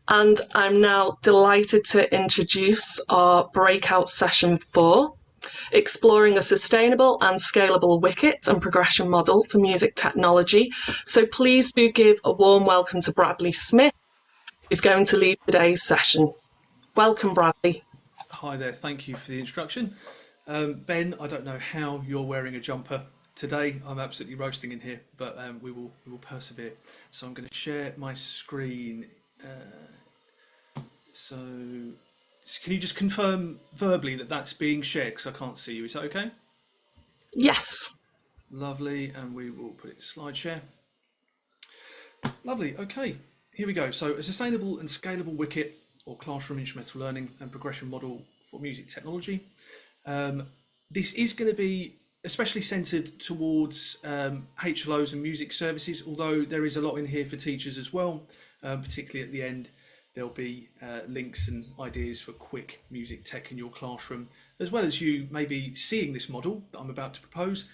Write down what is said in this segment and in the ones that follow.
And I'm now delighted to introduce our breakout session 4, exploring a sustainable and scalable wicket and progression model for music technology. So please do give a warm welcome to Bradley Smith, who's going to lead today's session. Welcome, Bradley. Hi there, thank you for the introduction. Ben, I don't know how you're wearing a jumper today. I'm absolutely roasting in here, but we will persevere. So I'm going to share my screen. So can you just confirm verbally that that's being shared because I can't see you? Is that okay? Yes. Lovely, and we will put it to slide share. Lovely, okay, here we go. So a sustainable and scalable wicket or classroom instrumental learning and progression model for music technology. This is going to be especially centred towards HLOs and music services, although there is a lot in here for teachers as well, particularly at the end. There'll be links and ideas for quick music tech in your classroom, as well as you maybe seeing this model that I'm about to propose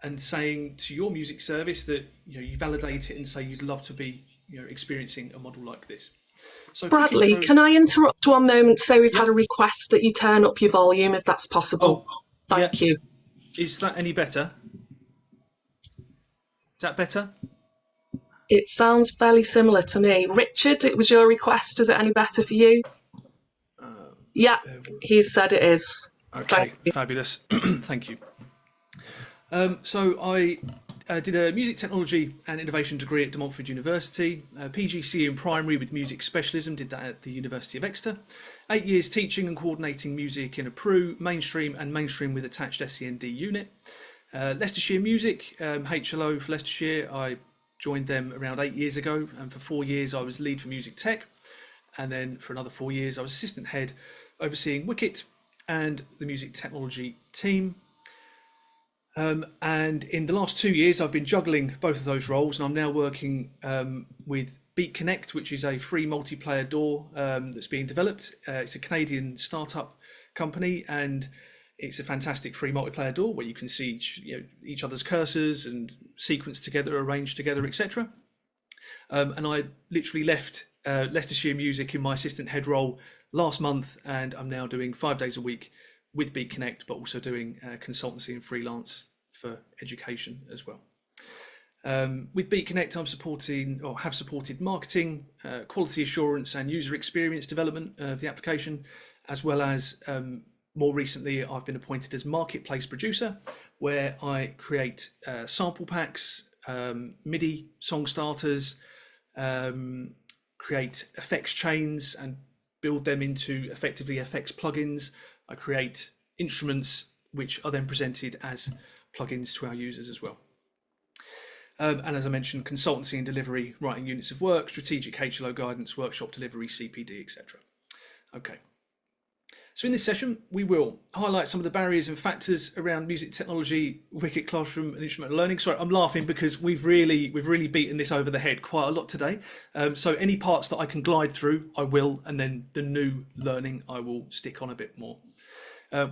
and saying to your music service that you validate it and say you'd love to be experiencing a model like this. So Bradley, can I interrupt 1 moment? Say we've had a Yep. request that you turn up your volume if that's possible. Oh, yeah. Thank you. Is that any better? Is that better? It sounds fairly similar to me. Richard, it was your request. Is it any better for you? Yeah, he said it is. Okay, fabulous. Thank you. So I did a music technology and innovation degree at De Montfort University, PGC in primary with music specialism, did that at the University of Exeter. 8 years teaching and coordinating music in a PRU, mainstream and mainstream with attached SEND unit. Leicestershire Music, HLO for Leicestershire, I joined them around 8 years ago, and for 4 years I was lead for music tech, and then for another 4 years I was assistant head overseeing Wicket and the music technology team. And in the last 2 years I've been juggling both of those roles, and I'm now working with Beat Connect, which is a free multiplayer DAW that's being developed. It's a Canadian startup company, and it's a fantastic free multiplayer DAW where you can see each other's cursors and sequence together, arrange together, etc. And I literally left Leicestershire Music in my assistant head role last month, and I'm now doing 5 days a week with Beat Connect, but also doing consultancy and freelance for education as well. With Beat Connect, I'm supporting or have supported marketing, quality assurance and user experience development of the application, as well as more recently I've been appointed as marketplace producer, where I create sample packs, MIDI song starters, create effects chains and build them into effectively effects plugins. I create instruments which are then presented as plugins to our users as well. And as I mentioned, consultancy and delivery, writing units of work, strategic HLO guidance, workshop delivery, CPD, etc. Okay. So in this session, we will highlight some of the barriers and factors around music technology, Wicket classroom and instrumental learning. Sorry, I'm laughing because we've really beaten this over the head quite a lot today. So any parts that I can glide through, I will, and then the new learning, I will stick on a bit more.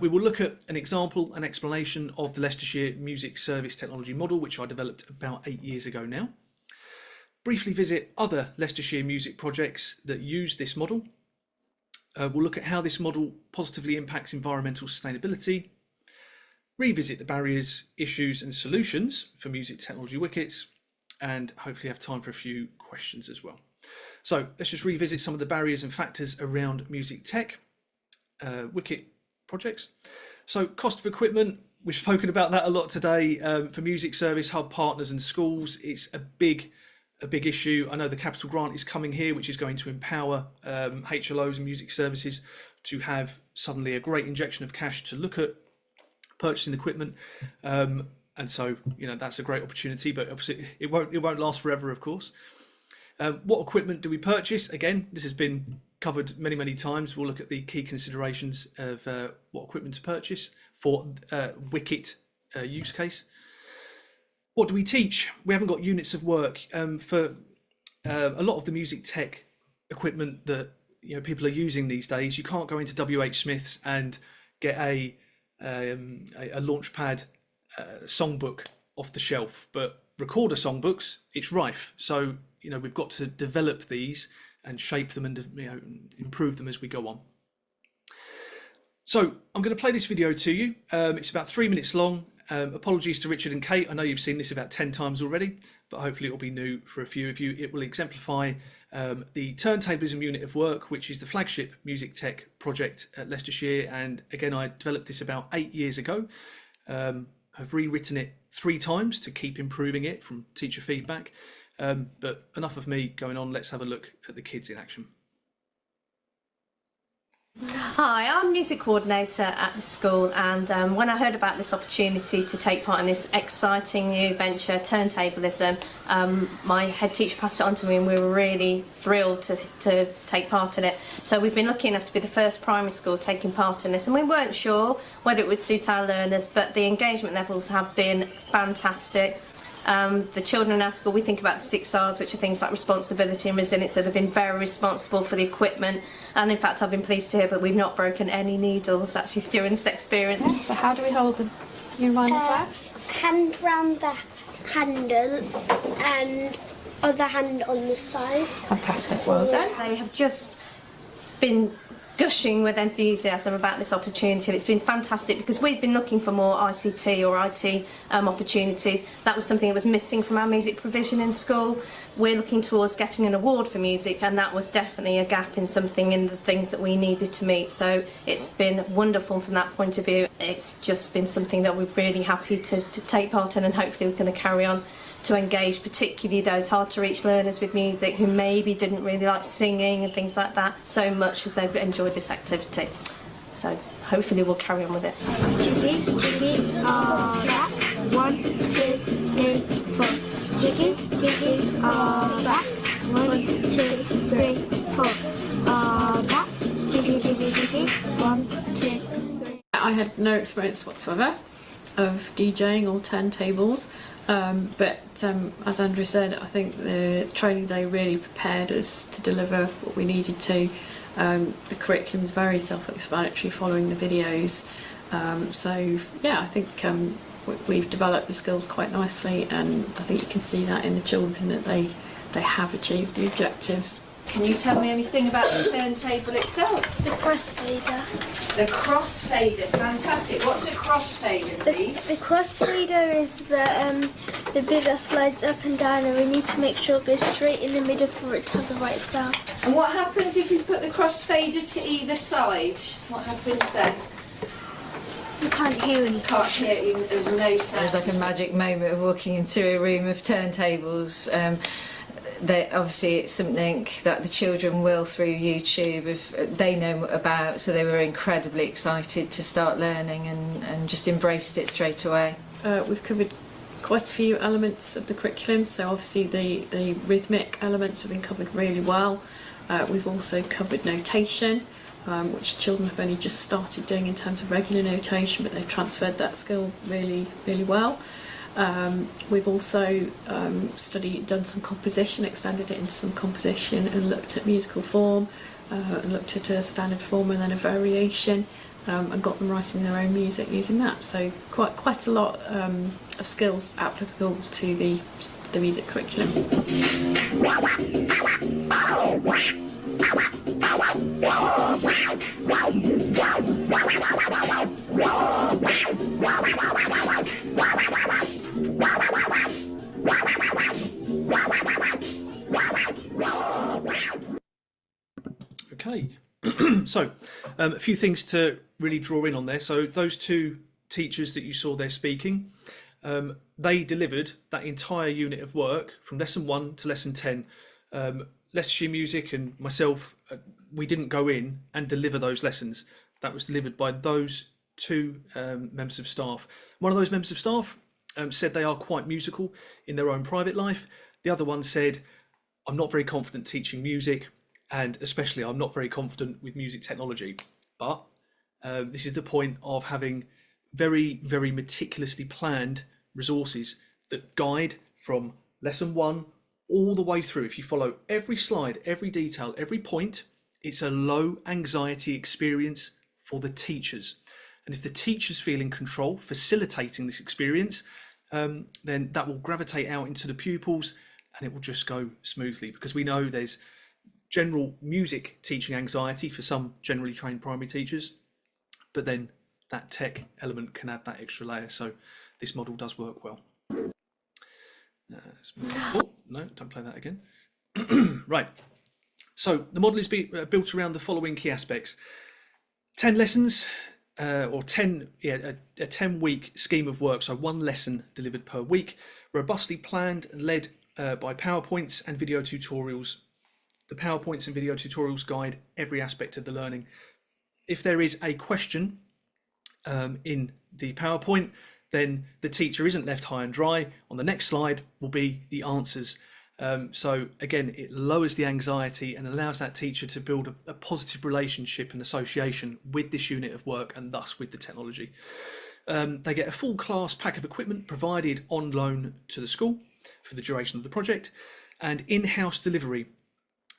We will look at an example, an explanation of the Leicestershire Music Service Technology Model, which I developed about 8 years ago now. Briefly visit other Leicestershire music projects that use this model. We'll look at how this model positively impacts environmental sustainability, revisit the barriers, issues and solutions for music technology wickets, and hopefully have time for a few questions as well. So let's just revisit some of the barriers and factors around music tech wicket projects. So cost of equipment, we've spoken about that a lot today. For music service hub partners and schools, it's a big issue. I know the capital grant is coming here, which is going to empower HLOs and music services to have suddenly a great injection of cash to look at purchasing equipment. And so, that's a great opportunity, but obviously it won't last forever, of course. What equipment do we purchase? Again, this has been covered many times. We'll look at the key considerations of what equipment to purchase for Wicket use case. What do we teach? We haven't got units of work for a lot of the music tech equipment that people are using these days. You can't go into WH Smith's and get a Launchpad songbook off the shelf, but recorder songbooks, it's rife. So we've got to develop these and shape them and improve them as we go on. So I'm going to play this video to you. It's about 3 minutes long. Apologies to Richard and Kate. I know you've seen this about 10 times already, but hopefully it will be new for a few of you. It will exemplify the turntablism unit of work, which is the flagship music tech project at Leicestershire. And again, I developed this about 8 years ago. I've rewritten it 3 times to keep improving it from teacher feedback. But enough of me going on. Let's have a look at the kids in action. Hi, I'm music coordinator at the school, and when I heard about this opportunity to take part in this exciting new venture, turntablism, my head teacher passed it on to me and we were really thrilled to take part in it. So we've been lucky enough to be the first primary school taking part in this, and we weren't sure whether it would suit our learners, but the engagement levels have been fantastic. The children in our school, we think about the 6 R's, which are things like responsibility and resilience, so they've been very responsible for the equipment, and in fact I've been pleased to hear that we've not broken any needles actually during this experience. So how do we hold them? You remind the class? Hand round the handle and other hand on the side. Fantastic, well done. They have just been gushing with enthusiasm about this opportunity, and it's been fantastic because we've been looking for more ICT or IT opportunities. That was something that was missing from our music provision in school. We're looking towards getting an award for music, and that was definitely a gap in something in the things that we needed to meet. So it's been wonderful from that point of view. It's just been something that we're really happy to take part in, and hopefully we're going to carry on to engage particularly those hard to reach learners with music who maybe didn't really like singing and things like that so much as they've enjoyed this activity. So hopefully we'll carry on with it. Jiggy, jiggy, back. 1, 2, 3, 4. Jiggy, jiggy, back. 1, 2, 3, 4. Back. Jiggy, jiggy, jiggy. 1, 2, 3. I had no experience whatsoever of DJing or turntables. But as Andrew said, I think the training day really prepared us to deliver what we needed to. The curriculum is very self-explanatory following the videos. So yeah, I think we've developed the skills quite nicely, and I think you can see that in the children that they have achieved the objectives. Can you tell me anything about the turntable itself? The crossfader. The crossfader, fantastic. What's a crossfader, please? The crossfader is the bit that slides up and down, and we need to make sure it goes straight in the middle for it to have the right sound. And what happens if you put the crossfader to either side? What happens then? You can't hear anything. Can't hear it, there's no sound. It was like a magic moment of walking into a room of turntables. Obviously it's something that the children will through YouTube if they know about, so they were incredibly excited to start learning and just embraced it straight away. We've covered quite a few elements of the curriculum, so obviously the rhythmic elements have been covered really well. We've also covered notation, which children have only just started doing in terms of regular notation, but they've transferred that skill really, really well. We've also done some composition, extended it into some composition, and looked at musical form, and looked at a standard form and then a variation, and got them writing their own music using that. So quite a lot of skills applicable to the music curriculum. Okay, so a few things to really draw in on there. So those 2 teachers that you saw there speaking, they delivered that entire unit of work from lesson 1 to lesson 10. Leicestershire Music and myself, we didn't go in and deliver those lessons. That was delivered by those 2 members of staff. One of those members of staff said they are quite musical in their own private life. The other one said, I'm not very confident teaching music, and especially I'm not very confident with music technology. But this is the point of having very, very meticulously planned resources that guide from lesson 1 all the way through. If you follow every slide, every detail, every point, it's a low anxiety experience for the teachers. And if the teachers feel in control, facilitating this experience, then that will gravitate out into the pupils and it will just go smoothly, because we know there's general music teaching anxiety for some generally trained primary teachers, but then that tech element can add that extra layer. So this model does work well. Oh, no, don't play that again. Right. So the model is built around the following key aspects. 10 lessons, or 10, a 10-week scheme of work, so 1 lesson delivered per week, robustly planned and led by PowerPoints and video tutorials. The PowerPoints and video tutorials guide every aspect of the learning. If there is a question in the PowerPoint, then the teacher isn't left high and dry. On the next slide will be the answers. So again, it lowers the anxiety and allows that teacher to build a positive relationship and association with this unit of work, and thus with the technology. They get a full class pack of equipment provided on loan to the school for the duration of the project, and in-house delivery.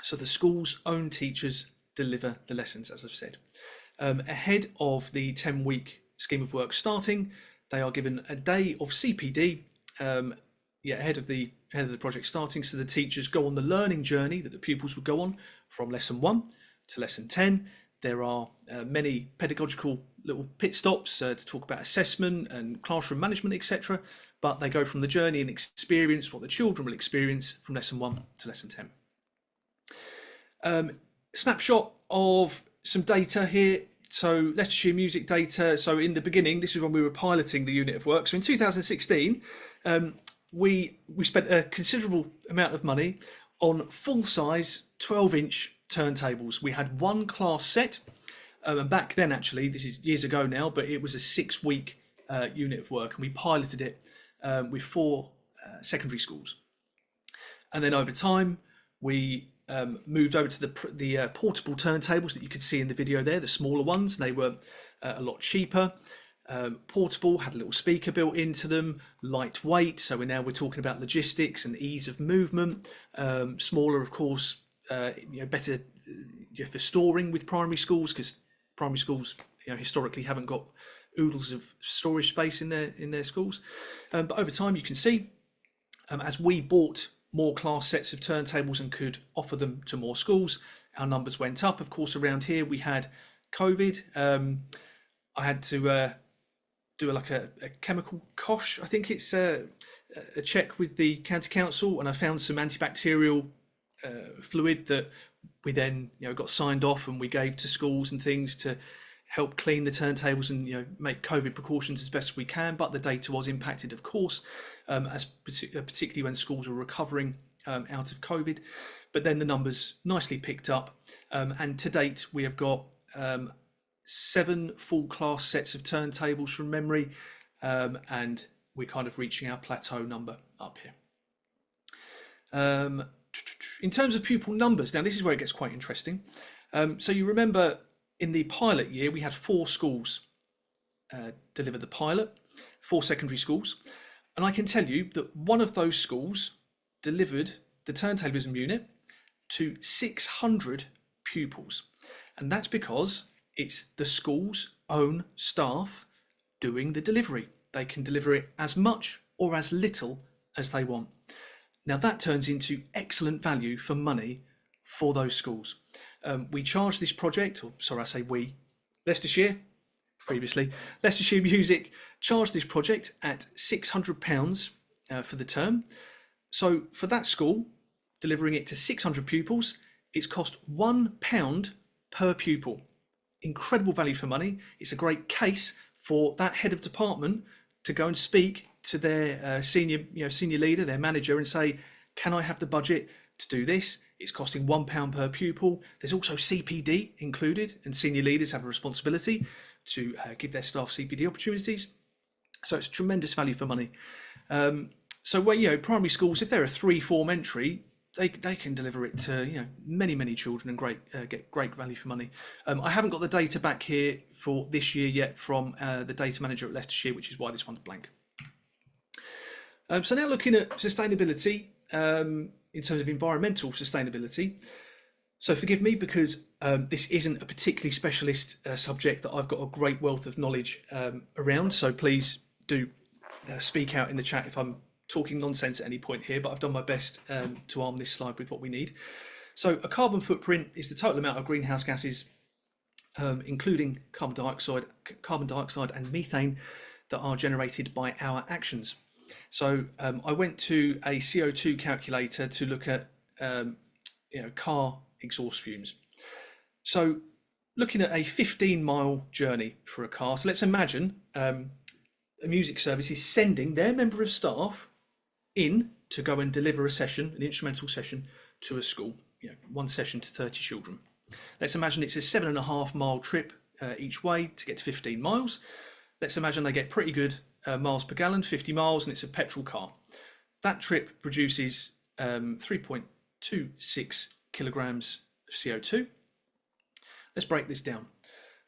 So the school's own teachers deliver the lessons, as I've said. Ahead of the 10-week scheme of work starting, they are given a day of CPD ahead of the project starting, so the teachers go on the learning journey that the pupils would go on from lesson 1 to lesson 10. There are many pedagogical little pit stops to talk about assessment and classroom management, etc. But they go from the journey and experience what the children will experience from lesson 1 to lesson 10. Snapshot of some data here. So Leicestershire music data. So in the beginning, this is when we were piloting the unit of work. So in 2016, we spent a considerable amount of money on full-size 12-inch turntables. We had 1 class set, and back then, actually, this is years ago now, but it was a 6-week unit of work, and we piloted it with 4 secondary schools. And then over time, we moved over to the portable turntables that you could see in the video there, the smaller ones. They were a lot cheaper. Portable, had a little speaker built into them, lightweight, so we're talking about logistics and ease of movement. Smaller, of course, better for storing with primary schools, because primary schools historically haven't got oodles of storage space in their schools. But over time, you can see as we bought more class sets of turntables and could offer them to more schools, our numbers went up. Of course, around here we had COVID. I had to do a chemical cosh, I think it's a check with the county council, and I found some antibacterial fluid that we then got signed off, and we gave to schools and things to help clean the turntables and make COVID precautions as best we can. But the data was impacted, of course, particularly when schools were recovering out of COVID. But then the numbers nicely picked up, and to date we have got 7 full class sets of turntables from memory, and we're kind of reaching our plateau number up here. In terms of pupil numbers, now this is where it gets quite interesting. So you remember in the pilot year we had 4 schools deliver the pilot, 4 secondary schools, and I can tell you that one of those schools delivered the turntablism unit to 600 pupils, and that's because it's the school's own staff doing the delivery. They can deliver it as much or as little as they want. Now that turns into excellent value for money for those schools. We charge this project, or sorry, I say we, Leicestershire, previously, Leicestershire Music charged this project at £600 for the term. So for that school, delivering it to 600 pupils, it's cost £1 per pupil. Incredible value for money. It's a great case for that head of department to go and speak to their senior leader, their manager, and say, can I have the budget to do this? It's costing £1 per pupil. There's also CPD included, and senior leaders have a responsibility to give their staff CPD opportunities. So it's tremendous value for money. So where primary schools, if they're a 3-form entry, they can deliver it to many children and get great value for money. I haven't got the data back here for this year yet from the data manager at Leicestershire, which is why this one's blank. So now looking at sustainability in terms of environmental sustainability. So forgive me because this isn't a particularly specialist subject that I've got a great wealth of knowledge around. So please do speak out in the chat if I'm talking nonsense at any point here, but I've done my best to arm this slide with what we need. So a carbon footprint is the total amount of greenhouse gases, including carbon dioxide and methane, that are generated by our actions. So I went to a CO2 calculator to look at car exhaust fumes. So looking at a 15-mile journey for a car. So let's imagine a music service is sending their member of staff in to go and deliver a session, an instrumental session, to a school. One session to 30 children. Let's imagine it's a 7.5 mile trip each way to get to 15 miles. Let's imagine they get pretty good miles per gallon, 50 miles, and it's a petrol car. That trip produces 3.26 kilograms of CO2. Let's break this down.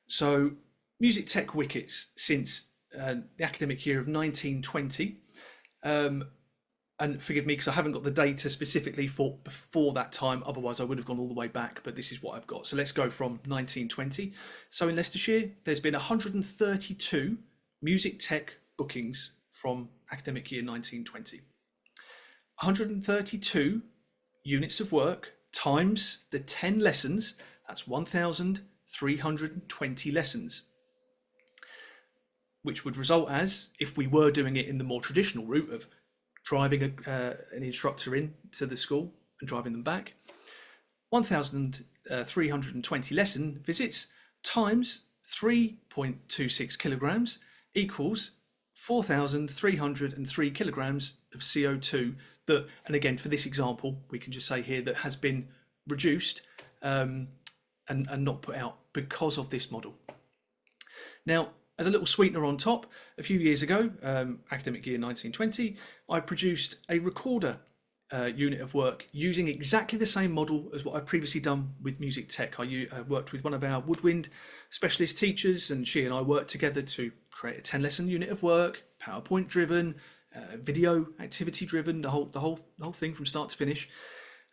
So music tech wickets since the academic year of 1920, and forgive me because I haven't got the data specifically for before that time, otherwise I would have gone all the way back, but this is what I've got. So let's go from 1920. So in Leicestershire, there's been 132 music tech bookings from academic year 1920. 132 units of work times the 10 lessons, that's 1,320 lessons, which would result as, if we were doing it in the more traditional route of driving an instructor in to the school and driving them back, 1,320 lesson visits times 3.26 kilograms equals 4,303 kilograms of CO2 that, and again, for this example, we can just say here that has been reduced and not put out because of this model. Now, as a little sweetener on top, a few years ago, academic year 1920, I produced a recorder unit of work using exactly the same model as what I've previously done with music tech. I worked with one of our woodwind specialist teachers, and she and I worked together to create a 10 lesson unit of work, PowerPoint driven, video activity driven, the whole thing from start to finish.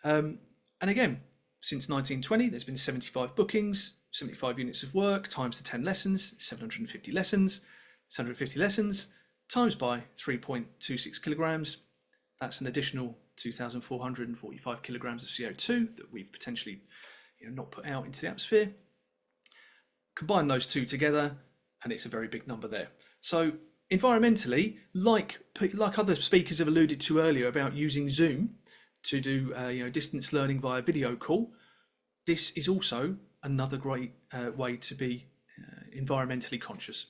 And again, since 1920, there's been 75 bookings, 75 units of work times the 10 lessons, 750 lessons, 750 lessons times by 3.26 kilograms. That's an additional 2,445 kilograms of CO2 that we've potentially not put out into the atmosphere. Combine those two together and it's a very big number there. So environmentally, like other speakers have alluded to earlier about using Zoom to do distance learning via video call, this is also another great way to be environmentally conscious.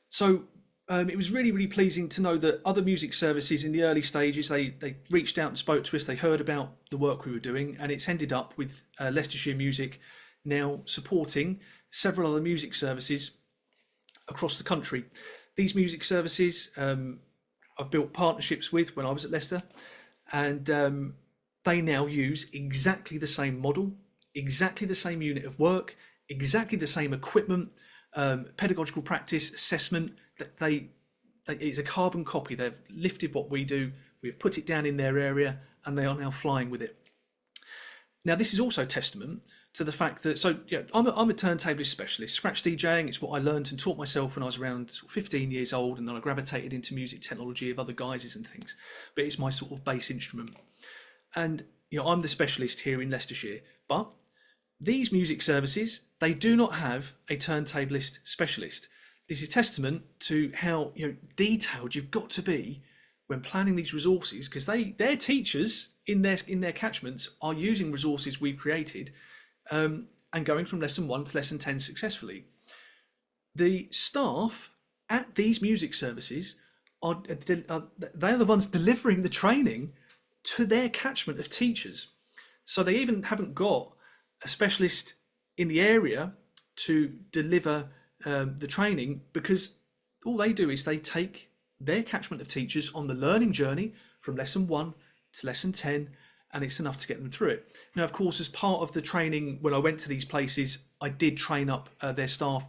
So it was really, really pleasing to know that other music services in the early stages, they reached out and spoke to us, they heard about the work we were doing, and it's ended up with Leicestershire Music now supporting several other music services across the country. These music services I've built partnerships with when I was at Leicester, and they now use exactly the same model, exactly the same unit of work, exactly the same equipment, pedagogical practice, assessment. That it's a carbon copy. They've lifted what we do, we've put it down in their area, and they are now flying with it. Now, this is also testament to the fact that, I'm a turntablist specialist. Scratch DJing, it's what I learned and taught myself when I was around 15 years old, and then I gravitated into music technology of other guises and things. But it's my sort of base instrument. And I'm the specialist here in Leicestershire, but these music services, they do not have a turntablist specialist. This is testament to how detailed you've got to be when planning these resources, because their teachers in their catchments are using resources we've created and going from lesson 1 to lesson 10 successfully. The staff at these music services they're the ones delivering the training to their catchment of teachers. So they even haven't got a specialist in the area to deliver the training, because all they do is they take their catchment of teachers on the learning journey from lesson 1 to lesson 10, and it's enough to get them through it. Now, of course, as part of the training, when I went to these places, I did train up their staff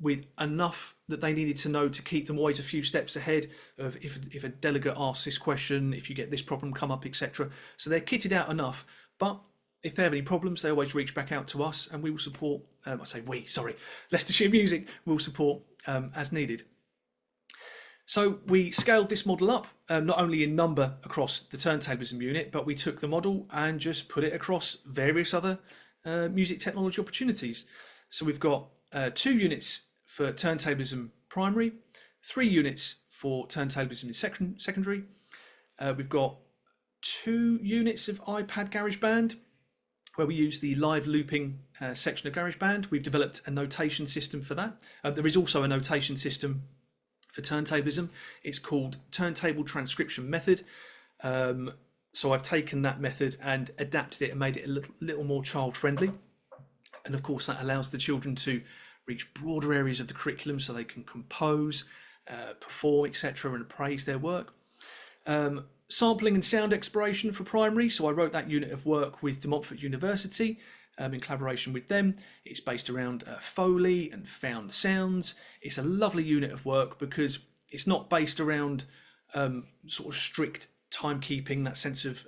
with enough that they needed to know to keep them always a few steps ahead of if a delegate asks this question, if you get this problem come up, etc. So they're kitted out enough, but if they have any problems, they always reach back out to us, and we will support, Leicestershire Music will support as needed. So we scaled this model up, not only in number across the turntablism unit, but we took the model and just put it across various other music technology opportunities. So we've got 2 units for turntablism primary, 3 units for turntablism in secondary. We've got 2 units of iPad GarageBand, where we use the live looping section of GarageBand. We've developed a notation system for that. There is also a notation system for turntablism. It's called Turntable Transcription Method. So I've taken that method and adapted it and made it a little more child friendly. And of course that allows the children to reach broader areas of the curriculum so they can compose, perform, etc. and appraise their work. Sampling and sound exploration for primary. So I wrote that unit of work with De Montfort University in collaboration with them. It's based around Foley and found sounds. It's a lovely unit of work because it's not based around sort of strict timekeeping, that sense of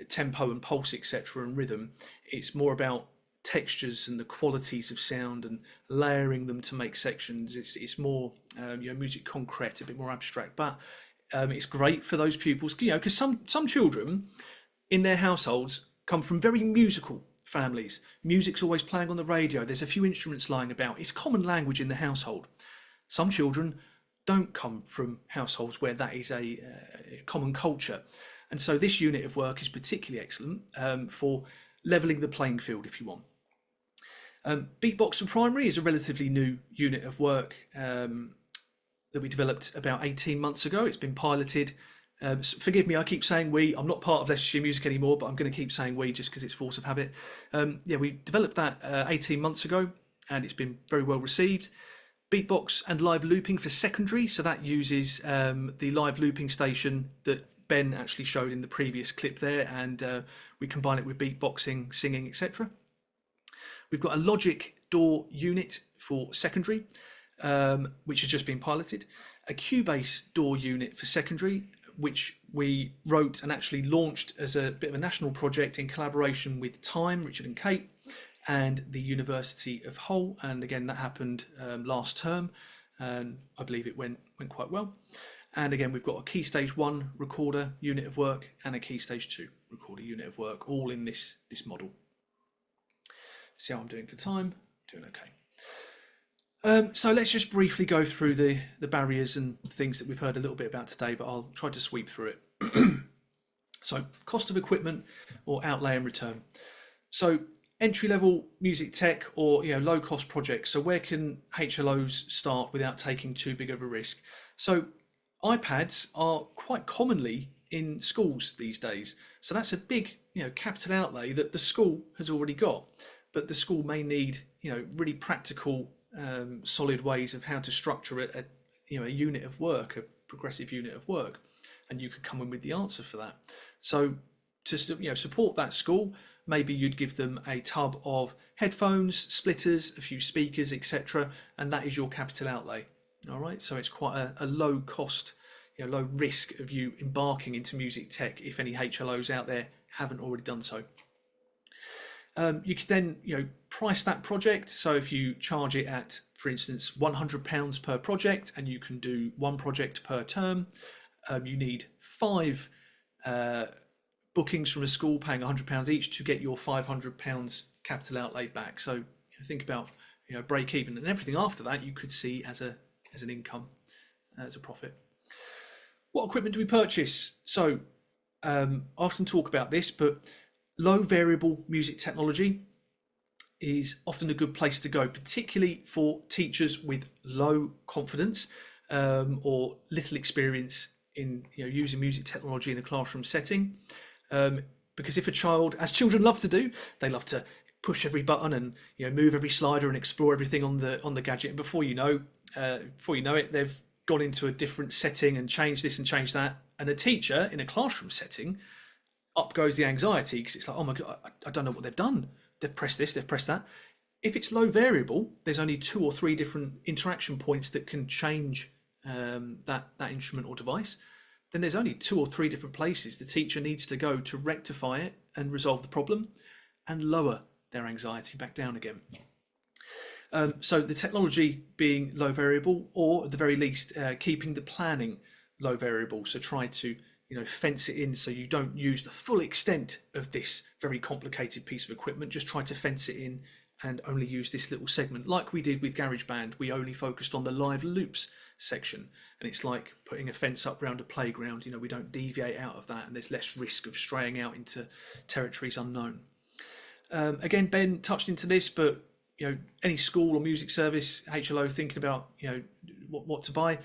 tempo and pulse, etc. and rhythm. It's more about textures and the qualities of sound and layering them to make sections. It's more music concrete, a bit more abstract, but it's great for those pupils, because some children in their households come from very musical families. Music's always playing on the radio. There's a few instruments lying about. It's common language in the household. Some children don't come from households where that is a common culture. And so this unit of work is particularly excellent for levelling the playing field, if you want. Beatbox for primary is a relatively new unit of work that we developed about 18 months ago. It's been piloted. Forgive me, I keep saying we. I'm not part of Leicestershire Music anymore, but I'm going to keep saying we just because it's force of habit. We developed that 18 months ago, and it's been very well received. Beatbox and live looping for secondary. So that uses the live looping station that Ben actually showed in the previous clip there, and we combine it with beatboxing, singing, etc. We've got a Logic DAW unit for secondary, which has just been piloted. A Cubase DAW unit for secondary, which we wrote and actually launched as a bit of a national project in collaboration with Time, Richard and Kate, and the University of Hull. And again, that happened last term, and I believe it went quite well. And again, we've got a Key Stage 1 recorder unit of work and a Key Stage 2 recorder unit of work, all in this model. See how I'm doing for time? Doing okay. So let's just briefly go through the barriers and things that we've heard a little bit about today, but I'll try to sweep through it. So cost of equipment or outlay and return. So entry-level music tech or low-cost projects. So where can HLOs start without taking too big of a risk? So iPads are quite commonly in schools these days. So that's a big capital outlay that the school has already got, but the school may need really practical solid ways of how to structure a unit of work, a progressive unit of work, and you could come in with the answer for that. So to support that school, maybe you'd give them a tub of headphones, splitters, a few speakers, etc., and that is your capital outlay. All right, so it's quite a low cost, low risk of you embarking into music tech if any HLOs out there haven't already done so. You could then price that project. So if you charge it at, for instance, £100 per project, and you can do one project per term, you need 5 bookings from a school paying £100 each to get your £500 capital outlay back. So think about break even, and everything after that you could see as an income, as a profit. What equipment do we purchase? So I often talk about this, but low variable music technology is often a good place to go, particularly for teachers with low confidence or little experience in using music technology in a classroom setting. Because if a child, as children love to do, they love to push every button and move every slider and explore everything on the gadget, and before you know it, they've gone into a different setting and changed this and changed that. And a teacher in a classroom setting, up goes the anxiety, because it's like, oh my god, I don't know what they've done. They've pressed this, they've pressed that. If it's low variable, there's only 2 or 3 different interaction points that can change that instrument or device. Then there's only 2 or 3 different places the teacher needs to go to rectify it and resolve the problem and lower their anxiety back down again. So the technology being low variable, or at the very least, keeping the planning low variable. So try to fence it in so you don't use the full extent of this very complicated piece of equipment. Just try to fence it in and only use this little segment, like we did with GarageBand. We only focused on the live loops section, and it's like putting a fence up around a playground. We don't deviate out of that, and there's less risk of straying out into territories unknown. Again, Ben touched into this, but any school or music service, HLO, thinking about what to buy,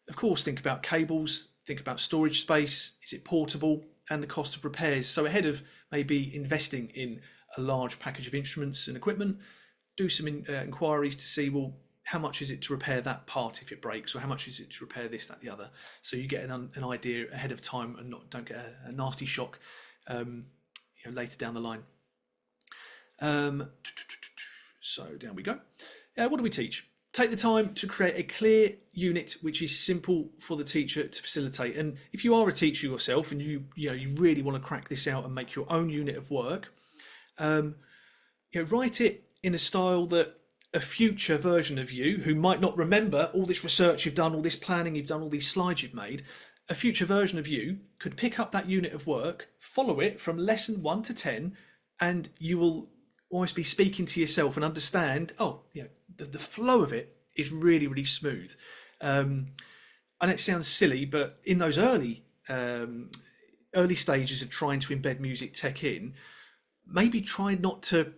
of course, think about cables, think about storage space, is it portable, and the cost of repairs. So ahead of maybe investing in a large package of instruments and equipment, do some inquiries to see, well, how much is it to repair that part if it breaks, or how much is it to repair this, that, the other, so you get an idea ahead of time and don't get a nasty shock later down the line. So down we go. What do we teach? Take the time to create a clear unit which is simple for the teacher to facilitate. And if you are a teacher yourself and you really want to crack this out and make your own unit of work, write it in a style that a future version of you, who might not remember all this research you've done, all this planning you've done, all these slides you've made, a future version of you could pick up that unit of work, follow it from lesson 1 to 10, and you will almost be speaking to yourself and understand, the flow of it is really, really smooth. And it sounds silly, but in those early stages of trying to embed music tech in, maybe try not to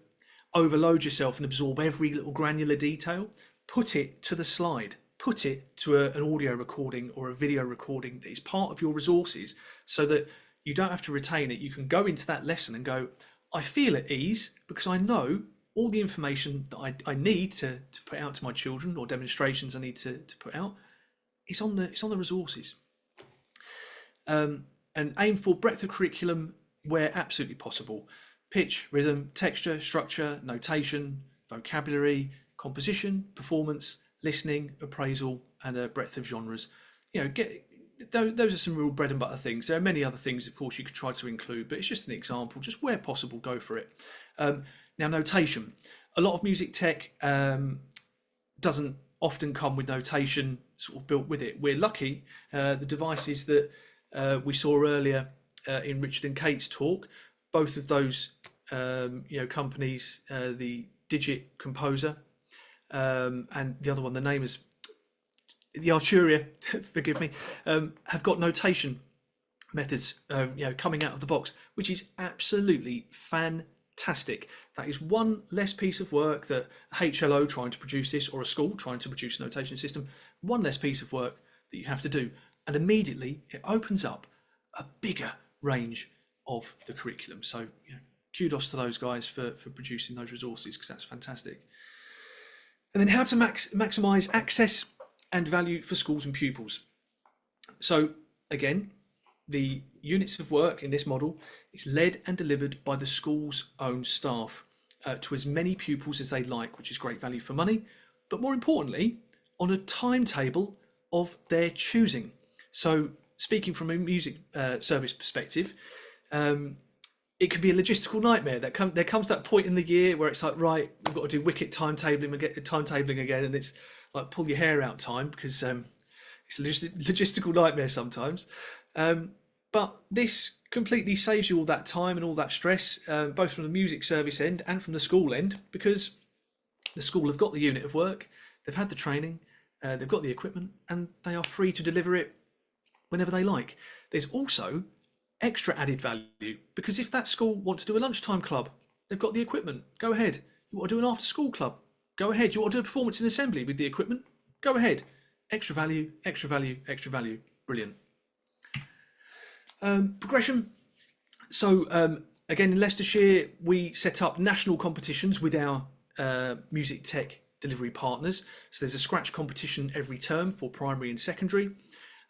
overload yourself and absorb every little granular detail. Put it to the slide, put it to an audio recording or a video recording that is part of your resources, so that you don't have to retain it. You can go into that lesson and go, I feel at ease because I know all the information that I need to put out to my children, or demonstrations I need to put out, it's on the resources. And aim for breadth of curriculum where absolutely possible. Pitch, rhythm, texture, structure, notation, vocabulary, composition, performance, listening, appraisal, and a breadth of genres. Those are some real bread and butter things. There are many other things, of course, you could try to include, but it's just an example. Just where possible, go for it. Now, notation. A lot of music tech doesn't often come with notation sort of built with it. We're lucky. The devices that we saw earlier in Richard and Kate's talk, both of those companies, the Digit Composer and the other one, the name is the Arturia, forgive me, have got notation methods coming out of the box, which is absolutely fantastic. That is one less piece of work that a HLO trying to produce this, or a school trying to produce a notation system, one less piece of work that you have to do, and immediately it opens up a bigger range of the curriculum. So kudos to those guys for producing those resources, because that's fantastic. And then how to maximize access and value for schools and pupils. So again, the units of work in this model is led and delivered by the school's own staff to as many pupils as they like, which is great value for money, but more importantly, on a timetable of their choosing. So speaking from a music service perspective, it can be a logistical nightmare. There comes that point in the year where it's like, right, we've got to do wicket timetabling and get the timetabling again, and it's like pull your hair out time, because it's a logistical nightmare sometimes. But this completely saves you all that time and all that stress, both from the music service end and from the school end, because the school have got the unit of work, they've had the training, they've got the equipment, and they are free to deliver it whenever they like. There's also extra added value, because if that school wants to do a lunchtime club, they've got the equipment, go ahead. You want to do an after school club, go ahead. You want to do a performance in assembly with the equipment, go ahead. Extra value, extra value, extra value. Brilliant. Progression. So again, in Leicestershire, we set up national competitions with our music tech delivery partners. So there's a scratch competition every term for primary and secondary,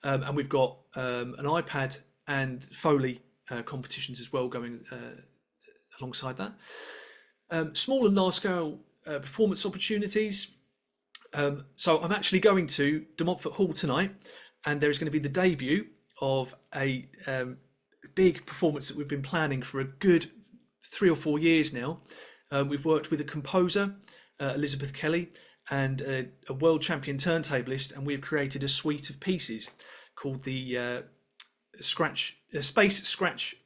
and we've got an iPad and Foley competitions as well going alongside that. Small and large scale performance opportunities. So I'm actually going to De Montfort Hall tonight, and there is going to be the debut of a big performance that we've been planning for a good 3 or 4 years now. We've worked with a composer, Elizabeth Kelly, and a world champion turntablist, and we've created a suite of pieces called the Space Scratch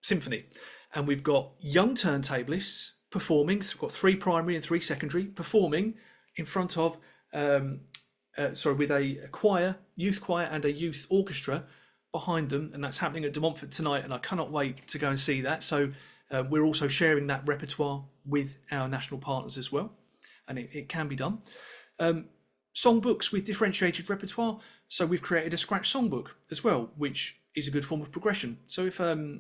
Symphony. And we've got young turntablists performing. We've got 3 primary and 3 secondary performing in front of with a choir, youth choir, and a youth orchestra behind them, and that's happening at De Montfort tonight, and I cannot wait to go and see that. So we're also sharing that repertoire with our national partners as well, and it can be done. Songbooks with differentiated repertoire. So we've created a scratch songbook as well, which is a good form of progression. So if a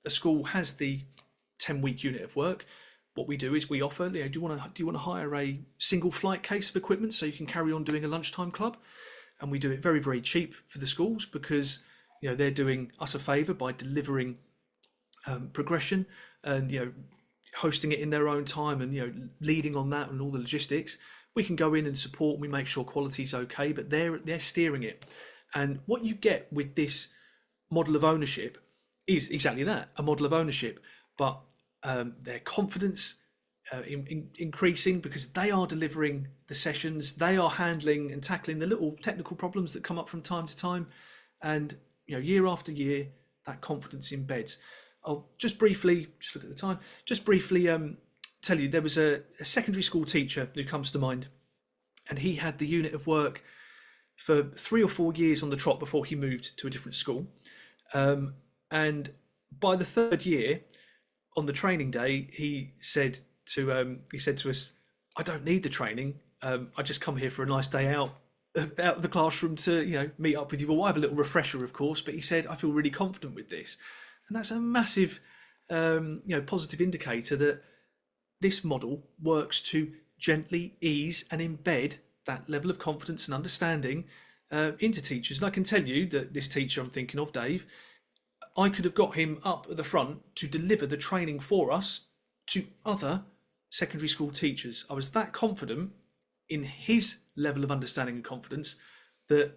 school has the 10-week unit of work, what we do is we offer, do you want to hire a single flight case of equipment so you can carry on doing a lunchtime club? And we do it very, very cheap for the schools, because they're doing us a favour by delivering progression and hosting it in their own time, and leading on that and all the logistics. We can go in and support, and we make sure quality's okay, but they're steering it. And what you get with this model of ownership is exactly that, a model of ownership, but their confidence increasing, because they are delivering the sessions, they are handling and tackling the little technical problems that come up from time to time, and year after year that confidence embeds. I'll just briefly, just look at the time, tell you, there was a secondary school teacher who comes to mind, and he had the unit of work for 3 or 4 years on the trot before he moved to a different school, and by the 3rd year, on the training day, he said to us, "I don't need the training. I just come here for a nice day out of the classroom to meet up with you. Well, I have a little refresher, of course." But he said, "I feel really confident with this," and that's a massive positive indicator that this model works to gently ease and embed that level of confidence and understanding into teachers. And I can tell you that this teacher I'm thinking of, Dave, I could have got him up at the front to deliver the training for us to other secondary school teachers. I was that confident in his level of understanding and confidence that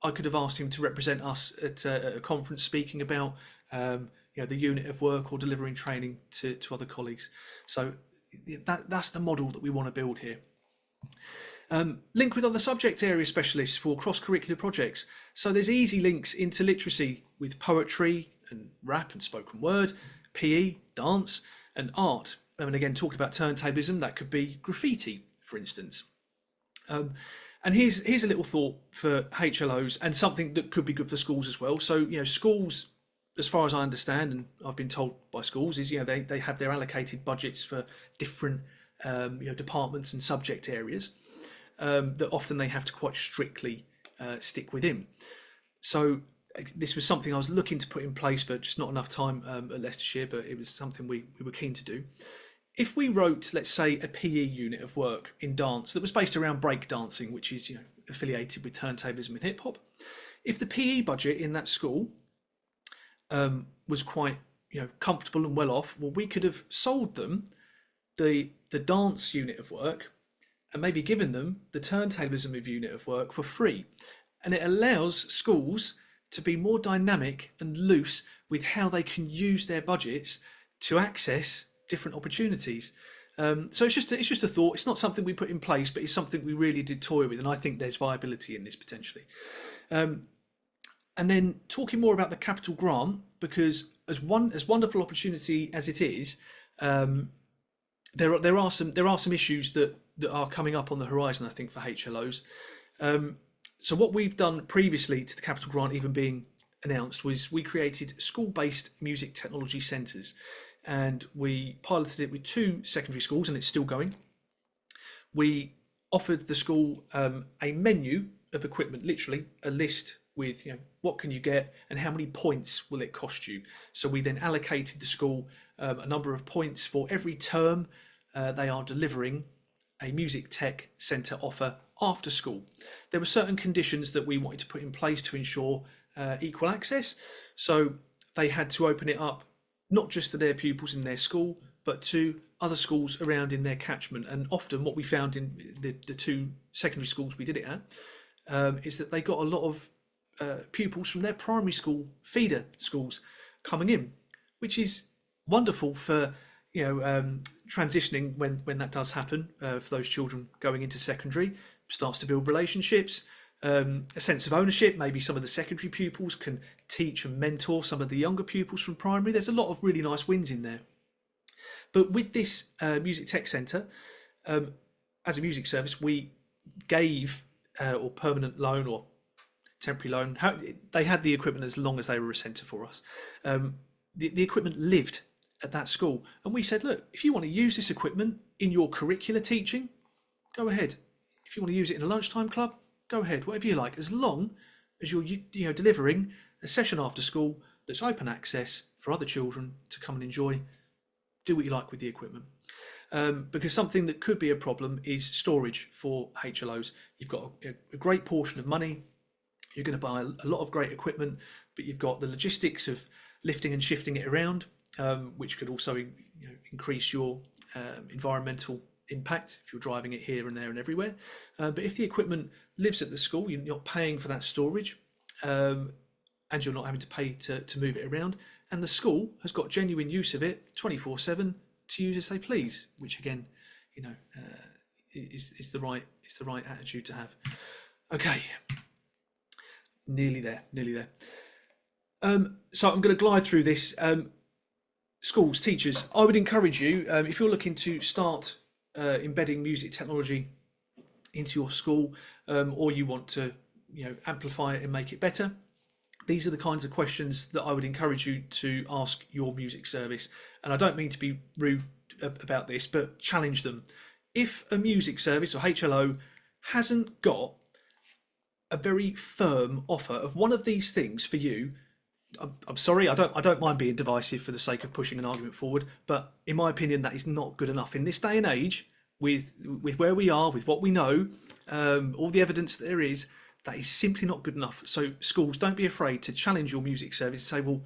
I could have asked him to represent us at a conference speaking about the unit of work or delivering training to other colleagues. So that's the model that we want to build here. Link with other subject area specialists for cross-curricular projects. So there's easy links into literacy with poetry and rap and spoken word, PE, dance and art. And again, talking about turntablism, that could be graffiti, for instance. And here's a little thought for HLOs, and something that could be good for schools as well. So schools, as far as I understand, and I've been told by schools, is they have their allocated budgets for different departments and subject areas that often they have to quite strictly stick within. So this was something I was looking to put in place, but just not enough time at Leicestershire, but it was something we were keen to do. If we wrote, let's say, a PE unit of work in dance that was based around break dancing, which is affiliated with turntablism and hip hop, if the PE budget in that school was quite comfortable and well off, well, we could have sold them the dance unit of work and maybe given them the turntablism of unit of work for free. And it allows schools to be more dynamic and loose with how they can use their budgets to access different opportunities. So it's just a thought. It's not something we put in place, but it's something we really did toy with, and I think there's viability in this potentially. And then talking more about the capital grant, because as wonderful opportunity as it is, there are some issues that are coming up on the horizon, I think, for HLOs. So what we've done previously to the capital grant even being announced was we created school-based music technology centres, and we piloted it with 2 secondary schools, and it's still going. We offered the school a menu of equipment, literally a list with what can you get and how many points will it cost you. So we then allocated the school a number of points for every term they are delivering a music tech centre offer after school. There were certain conditions that we wanted to put in place to ensure equal access. So they had to open it up not just to their pupils in their school, but to other schools around in their catchment. And often what we found in the 2 secondary schools we did it at is that they got a lot of pupils from their primary school feeder schools coming in, which is wonderful for transitioning when that does happen for those children going into secondary, starts to build relationships, a sense of ownership. Maybe some of the secondary pupils can teach and mentor some of the younger pupils from primary. There's a lot of really nice wins in there. But with this music tech centre, as a music service, we gave or permanent loan or temporary loan. They had the equipment as long as they were a centre for us. The equipment lived at that school, and we said, look, if you want to use this equipment in your curricular teaching, go ahead. If you want to use it in a lunchtime club, go ahead. Whatever you like, as long as you're delivering a session after school that's open access for other children to come and enjoy. Do what you like with the equipment. Because something that could be a problem is storage for HLOs. You've got a great portion of money. You're going to buy a lot of great equipment, but you've got the logistics of lifting and shifting it around, which could also increase your environmental impact if you're driving it here and there and everywhere. But if the equipment lives at the school, you're not paying for that storage, and you're not having to pay to move it around, and the school has got genuine use of it 24/7 to use as they please, which again, is the right attitude to have. Okay, nearly there. So I'm going to glide through this. Schools, teachers, I would encourage you, if you're looking to start embedding music technology into your school, or you want to amplify it and make it better, these are the kinds of questions that I would encourage you to ask your music service. And I don't mean to be rude about this, but challenge them. If a music service or HLO hasn't got a very firm offer of one of these things for you, I'm sorry, I don't mind being divisive for the sake of pushing an argument forward, but in my opinion, that is not good enough in this day and age. With where we are, with what we know, all the evidence that there is, that is simply not good enough. So schools, don't be afraid to challenge your music service and say, well,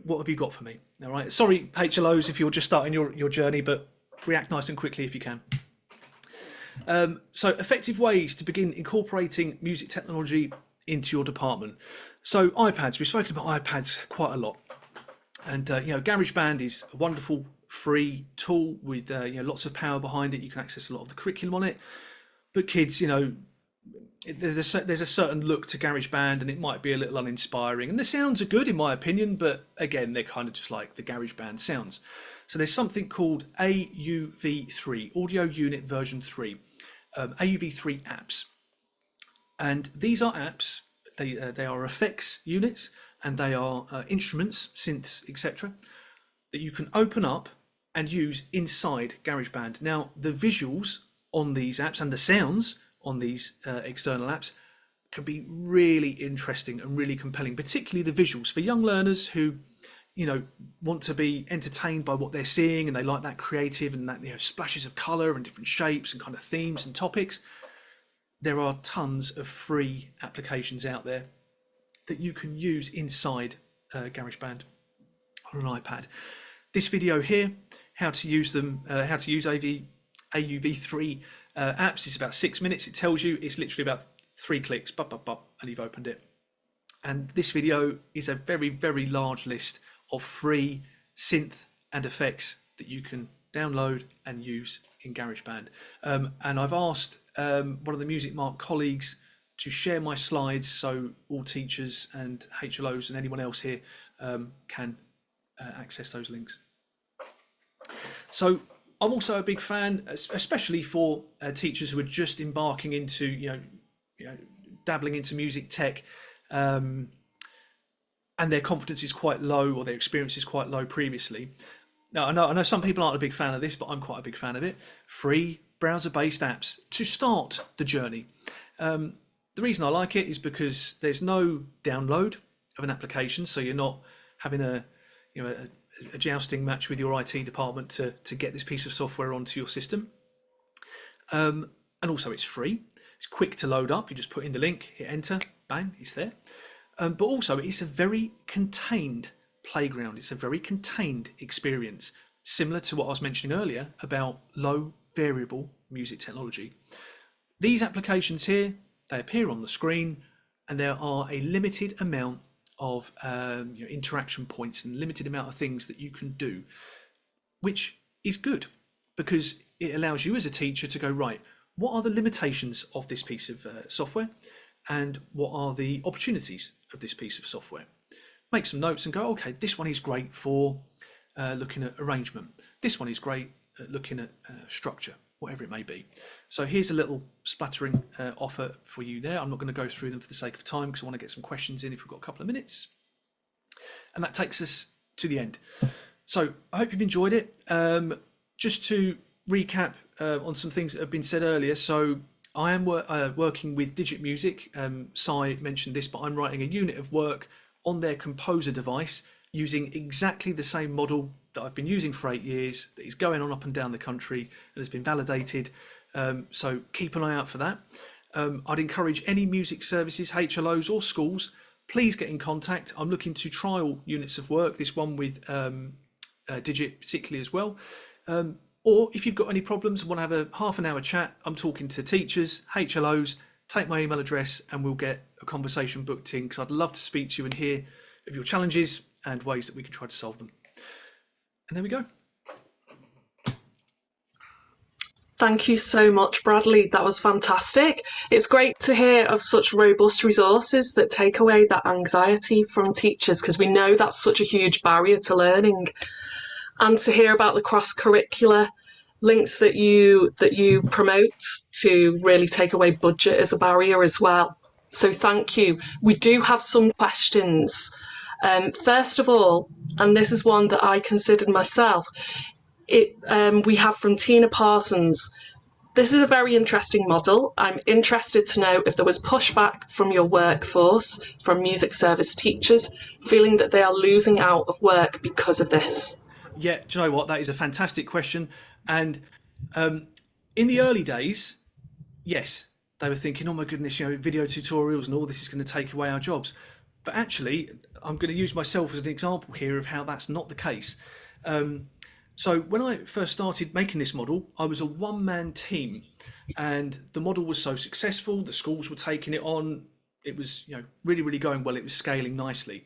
what have you got for me? All right. Sorry, HLOs, if you're just starting your journey, but react nice and quickly if you can. So effective ways to begin incorporating music technology into your department. So iPads, we've spoken about iPads quite a lot. And, GarageBand is a wonderful free tool with lots of power behind it. You can access a lot of the curriculum on it. But kids, there's a certain look to GarageBand, and it might be a little uninspiring. And the sounds are good in my opinion, but again, they're kind of just like the GarageBand sounds. So there's something called AUV3, Audio Unit Version 3, AUV3 apps. And these are apps, they are effects units, and they are instruments, synths, etc., that you can open up and use inside GarageBand. Now, the visuals on these apps and the sounds on these external apps can be really interesting and really compelling, particularly the visuals for young learners who, want to be entertained by what they're seeing, and they like that creative and that splashes of color and different shapes and kind of themes and topics. There are tons of free applications out there that you can use inside GarageBand on an iPad. This video here, how to use them, how to use AUV3 apps, is about 6 minutes. It tells you it's literally about 3 clicks, and you've opened it. And this video is a very, very large list of free synth and effects that you can download and use in GarageBand. And I've asked one of the Music Mark colleagues to share my slides so all teachers and HLOs and anyone else here can access those links. So I'm also a big fan, especially for teachers who are just embarking into, dabbling into music tech, and their confidence is quite low or their experience is quite low previously. Now, I know some people aren't a big fan of this, but I'm quite a big fan of it. Free browser-based apps to start the journey. The reason I like it is because there's no download of an application, so you're not having a jousting match with your IT department to get this piece of software onto your system. And also it's free. It's quick to load up. You just put in the link, hit enter, bang, it's there. But also it's a very contained playground. It's a very contained experience, similar to what I was mentioning earlier about low variable music technology. These applications here, they appear on the screen, and there are a limited amount of interaction points and limited amount of things that you can do, which is good, because it allows you as a teacher to go, right, what are the limitations of this piece of software, and what are the opportunities of this piece of software? Make some notes and go, okay, this one is great for looking at arrangement. This one is great at looking at structure, whatever it may be. So here's a little splattering offer for you there. I'm not going to go through them for the sake of time, because I want to get some questions in if we've got a couple of minutes. And that takes us to the end. So I hope you've enjoyed it. Just to recap on some things that have been said earlier. So I am working with Digit Music. Si mentioned this, but I'm writing a unit of work on their Composer device using exactly the same model that I've been using for 8 years, that is going on up and down the country and has been validated. So keep an eye out for that. I'd encourage any music services, HLOs or schools, please get in contact. I'm looking to trial units of work, this one with Digit particularly as well. Or if you've got any problems and want to have a half an hour chat, I'm talking to teachers, HLOs, take my email address and we'll get a conversation booked in, because I'd love to speak to you and hear of your challenges and ways that we can try to solve them. And there we go. Thank you so much, Bradley. That was fantastic. It's great to hear of such robust resources that take away that anxiety from teachers, because we know that's such a huge barrier to learning. And to hear about the cross-curricular links that you promote to really take away budget as a barrier as well. So thank you. We do have some questions. First of all, and this is one that I considered myself, we have from Tina Parsons. This is a very interesting model. I'm interested to know if there was pushback from your workforce, from music service teachers, feeling that they are losing out of work because of this. Yeah, do you know what? That is a fantastic question. And in the early days, yes, they were thinking, oh my goodness, video tutorials and all this is going to take away our jobs. But actually, I'm going to use myself as an example here of how that's not the case. So when I first started making this model, I was a one-man team, and the model was so successful, the schools were taking it on, it was really, really going well, it was scaling nicely.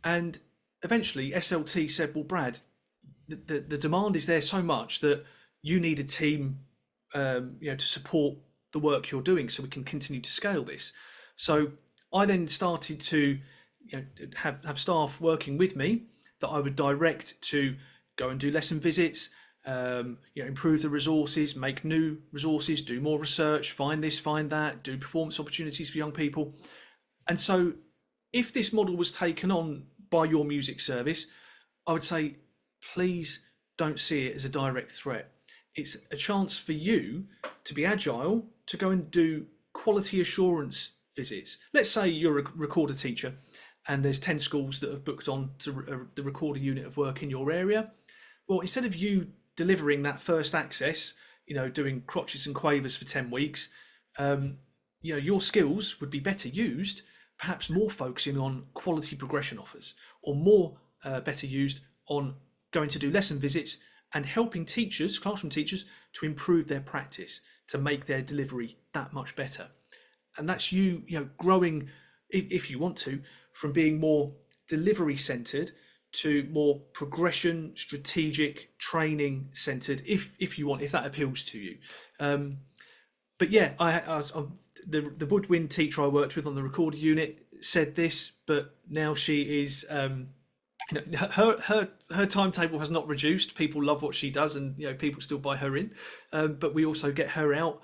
And eventually SLT said, well, Brad, the demand is there so much that you need a team to support the work you're doing so we can continue to scale this. So I then started to have staff working with me that I would direct to go and do lesson visits, improve the resources, make new resources, do more research, find this, find that, do performance opportunities for young people. And so if this model was taken on by your music service, I would say, please don't see it as a direct threat. It's a chance for you to be agile, to go and do quality assurance visits. Let's say you're a recorder teacher and there's 10 schools that have booked on to the recorder unit of work in your area. Well, instead of you delivering that first access, doing crotchets and quavers for 10 weeks, your skills would be better used, perhaps more focusing on quality progression offers, or more better used on going to do lesson visits and helping teachers, classroom teachers, to improve their practice, to make their delivery that much better. And that's you growing, if you want to, from being more delivery centered to more progression, strategic, training centered, if you want, if that appeals to you. But yeah, the woodwind teacher I worked with on the recorder unit said this, but now she is her timetable has not reduced. People love what she does, and people still buy her in. But we also get her out,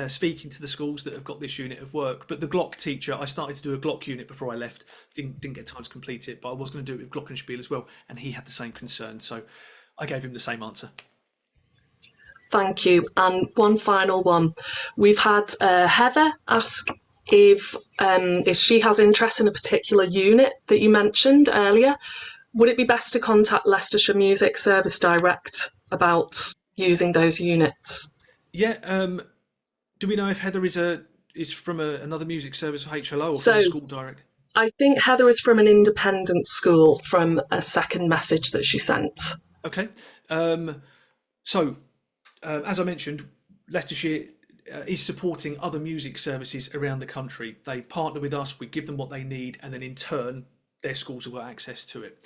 speaking to the schools that have got this unit of work. But the Glock teacher, I started to do a Glock unit before I left. Didn't get time to complete it, but I was going to do it with Glockenspiel as well, and he had the same concern, so I gave him the same answer. Thank you. And one final one. We've had Heather ask if she has interest in a particular unit that you mentioned earlier. Would it be best to contact Leicestershire Music Service Direct about using those units? Yeah. Do we know if Heather is from another music service or HLO or from the school direct? I think Heather is from an independent school, from a second message that she sent. Okay. As I mentioned, Leicestershire is supporting other music services around the country. They partner with us, we give them what they need, and then in turn, their schools will have access to it.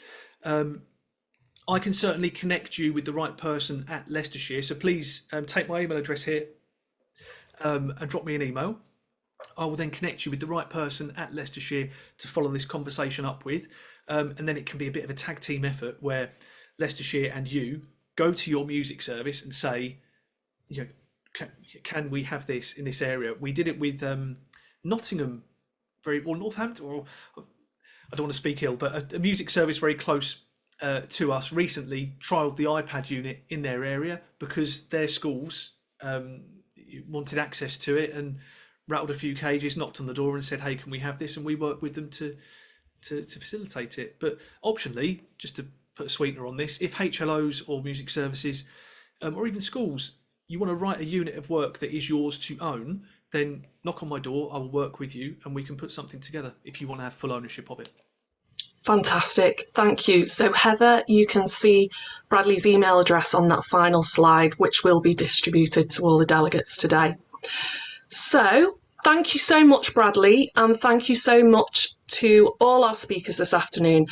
I can certainly connect you with the right person at Leicestershire. So please take my email address here and drop me an email. I will then connect you with the right person at Leicestershire to follow this conversation up with. And then it can be a bit of a tag team effort where Leicestershire and you go to your music service and say, you know, can we have this in this area? We did it with Nottingham, or Northampton, or I don't want to speak ill, but a music service very close to us recently trialled the iPad unit in their area because their schools wanted access to it and rattled a few cages, knocked on the door and said, hey, can we have this? And we worked with them to facilitate it. But optionally, just to put a sweetener on this, if HLOs or music services or even schools, you want to write a unit of work that is yours to own, then knock on my door, I will work with you and we can put something together if you want to have full ownership of it. Fantastic, thank you. So Heather, you can see Bradley's email address on that final slide, which will be distributed to all the delegates today. So thank you so much, Bradley, and thank you so much to all our speakers this afternoon.